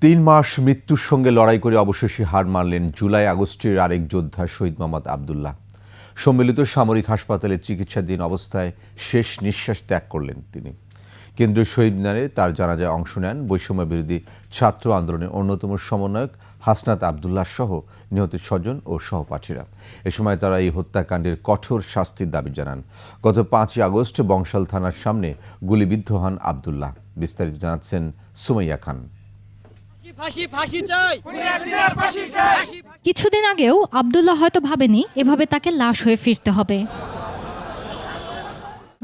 ৩ মাস মৃত্যুর সঙ্গে লড়াই করে অবশেষে হার মানলেন জুলাই আগস্টের আরেক যোদ্ধা শহীদ মোহাম্মদ আবদুল্লাহ। সম্মিলিত সামরিক হাসপাতালে চিকিৎসাধীন অবস্থায় শেষ নিঃশ্বাস ত্যাগ করলেন তিনি। কেন্দ্রীয় শহীদ মিনারে তার জানাজায় অংশ নেন বৈষম্য বিরোধী ছাত্র আন্দোলনের অন্যতম সমন্বয়ক হাসনাত আবদুল্লাহ সহ নিহতের স্বজন ও সহপাঠীরা। এ সময় তারা এই হত্যাকাণ্ডের কঠোর শাস্তির দাবি জানান। গত ৫ই আগস্ট বংশাল থানার সামনে গুলিবিদ্ধ হন আবদুল্লাহ। বিস্তারিত জানাচ্ছেন সুমাইয়া খান। কিছুদিন আগেও আবদুল্লাহ হয়তো ভাবেনি এভাবে তাকে লাশ হয়ে ফিরতে হবে।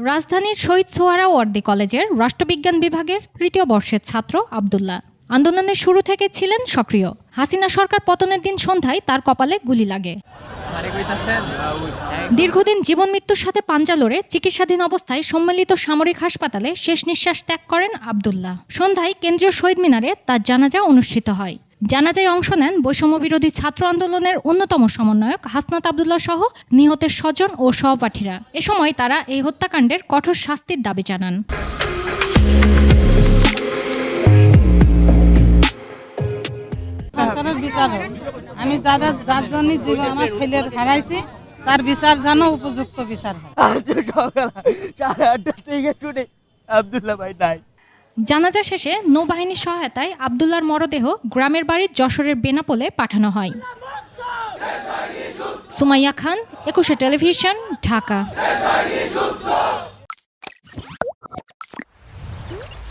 রাজধানীর শহীদ সোহরাওয়ার্দী কলেজের রাষ্ট্রবিজ্ঞান বিভাগের তৃতীয় বর্ষের ছাত্র আবদুল্লাহ আন্দোলনের শুরু থেকে ছিলেন সক্রিয়। হাসিনা সরকার পতনের দিন সন্ধ্যায় তার কপালে গুলি লাগে। দীর্ঘদিন জীবন মৃত্যুর সাথে পাঞ্জা লড়ে চিকিৎসাধীন অবস্থায় সম্মিলিত সামরিক হাসপাতালে শেষ নিঃশ্বাস ত্যাগ করেন আবদুল্লাহ। সন্ধ্যায় কেন্দ্রীয় শহীদ মিনারে তার জানাজা অনুষ্ঠিত হয়। জানাজায় অংশ নেন বৈষম্য বিরোধী ছাত্র আন্দোলনের অন্যতম সমন্বয়ক হাসনাত আবদুল্লাহ সহ নিহতের স্বজন ও সহপাঠীরা। এ সময় তারা এই হত্যাকাণ্ডের কঠোর শাস্তির দাবি জানান। বিচার হোক, আমি যার জন্য আমার ছেলের হারাইছি তার বিচার যেন উপযুক্ত বিচার হয়। সকাল 8:30 থেকে শুনে আবদুল্লাহ ভাই নাই। জানাজা শেষে নৌবাহিনীর সহায়তায় আবদুল্লাহর মরদেহ গ্রামের বাড়ির যশোরের বেনাপোলে পাঠানো হয়। সুমাইয়া খান, 21 টেলিভিশন, ঢাকা।